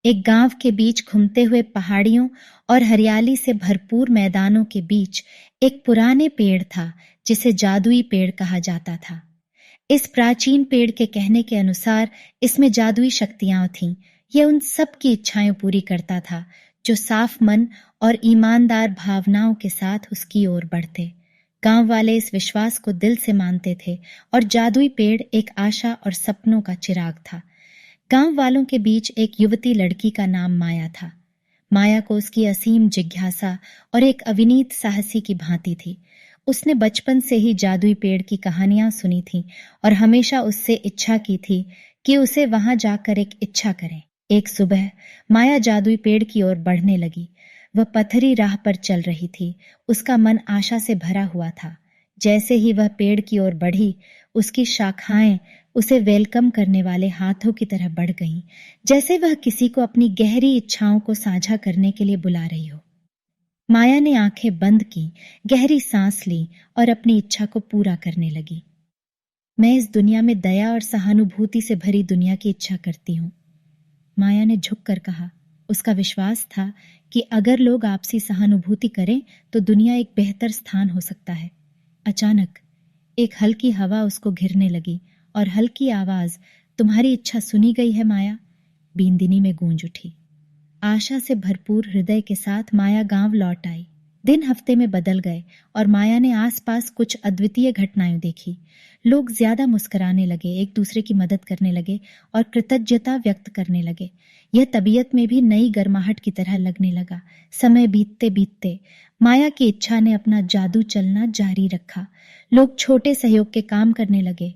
एक गांव के बीच घूमते हुए पहाड़ियों और हरियाली से भरपूर मैदानों के बीच एक पुराने पेड़ था जिसे जादुई पेड़ कहा जाता था। इस प्राचीन पेड़ के कहने के अनुसार इसमें जादुई शक्तियां थीं। यह उन सब की इच्छाएं पूरी करता था जो साफ मन और ईमानदार भावनाओं के साथ उसकी ओर बढ़ते। गांव वाले इस विश्वास को दिल से मानते थे और जादुई पेड़ एक आशा और सपनों का चिराग था। गांव वालों के बीच एक युवती लड़की का नाम माया था। माया को उसकी असीम जिज्ञासा और एक अविनीत साहसी की भांति थी। उसने बचपन से ही जादुई पेड़ की कहानियां सुनी थी और हमेशा उससे इच्छा की थी कि उसे वहां जाकर एक इच्छा करे। एक सुबह माया जादुई पेड़ की ओर बढ़ने लगी। वह पथरी राह पर चल रही थी। उसका मन आशा से भरा हुआ था। जैसे ही वह पेड़ की ओर बढ़ी, उसकी शाखाएं उसे वेलकम करने वाले हाथों की तरह बढ़ गईं, जैसे वह किसी को अपनी गहरी इच्छाओं को साझा करने के लिए बुला रही हो। माया ने आंखें बंद की, गहरी सांस ली और अपनी इच्छा को पूरा करने लगी। मैं इस दुनिया में दया और सहानुभूति से भरी दुनिया की इच्छा करती हूँ, माया ने झुककर कहा। उसका विश्वास था कि अगर लोग आपसी सहानुभूति करें तो दुनिया एक बेहतर स्थान हो सकता है। अचानक एक हल्की हवा उसको घिरने लगी और हल्की आवाज, तुम्हारी इच्छा सुनी गई है माया, बींदिनी में गूंज उठी। आशा से भरपूर हृदय के साथ माया गांव लौट आई। दिन हफ्ते में बदल गए और माया ने आसपास कुछ अद्वितीय घटनाएं देखी। लोग ज्यादा मुस्कुराने लगे, एक दूसरे की मदद करने लगे और कृतज्ञता व्यक्त करने लगे। यह तबीयत में भी नई गर्माहट की तरह लगने लगा। समय बीतते बीतते माया की इच्छा ने अपना जादू चलना जारी रखा। लोग छोटे सहयोग के काम करने लगे।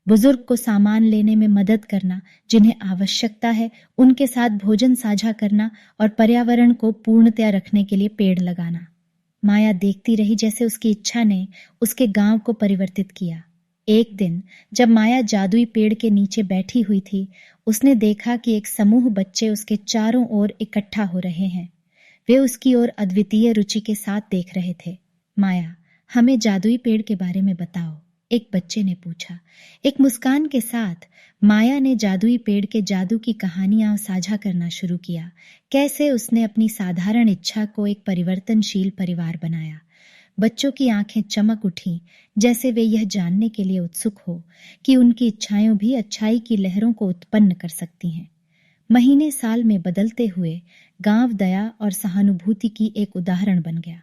बुजुर्ग को सामान लेने में मदद करना, जिन्हें आवश्यकता है उनके साथ भोजन साझा करना और पर्यावरण को पूर्णतया रखने के लिए पेड़ लगाना। माया देखती रही जैसे उसकी इच्छा ने उसके गांव को परिवर्तित किया। एक दिन जब माया जादुई पेड़ के नीचे बैठी हुई थी, उसने देखा कि एक समूह बच्चे उसके चारों ओर इकट्ठा हो रहे हैं। वे उसकी ओर अद्वितीय रुचि के साथ देख रहे थे। माया, हमें जादुई पेड़ के बारे में बताओ, एक बच्चे ने पूछा। एक मुस्कान के साथ माया ने जादुई पेड़ के जादू की कहानियां साझा करना शुरू किया। कैसे उसने अपनी साधारण इच्छा को एक परिवर्तनशील परिवार बनाया। बच्चों की आंखें चमक उठीं, जैसे वे यह जानने के लिए उत्सुक हो कि उनकी इच्छाएं भी अच्छाई की लहरों को उत्पन्न कर सकती हैं। महीने साल में बदलते हुए गांव दया और सहानुभूति की एक उदाहरण बन गया।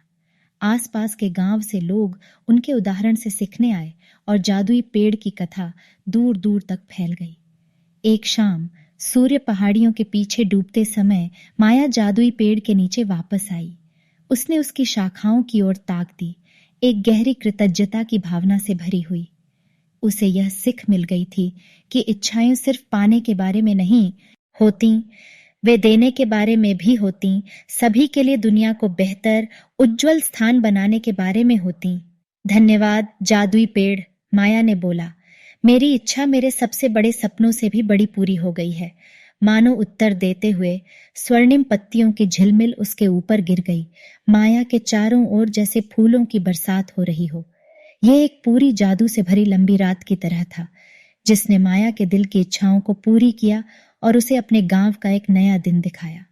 आसपास के गांव से लोग उनके उदाहरण से सीखने आए और जादुई पेड़ की कथा दूर दूर तक फैल गई। एक शाम सूर्य पहाड़ियों के पीछे डूबते समय माया जादुई पेड़ के नीचे वापस आई। उसने उसकी शाखाओं की ओर ताक दी, एक गहरी कृतज्ञता की भावना से भरी हुई। उसे यह सीख मिल गई थी कि इच्छाएं सिर्फ पाने के बारे में नहीं होती, वे देने के बारे में भी होती, सभी के लिए दुनिया को बेहतर, उज्जवल स्थान बनाने के बारे में होती। धन्यवाद जादुई पेड़, माया ने बोला। मेरी इच्छा मेरे सबसे बड़े सपनों से भी बड़ी पूरी हो गई है। मानो उत्तर देते हुए स्वर्णिम पत्तियों की झिलमिल उसके ऊपर गिर गई। माया के चारों ओर जैसे फूलों की बरसात हो रही हो। यह एक पूरी जादू से भरी लंबी रात की तरह था, जिसने माया के दिल की इच्छाओं को पूरी किया और उसे अपने गांव का एक नया दिन दिखाया।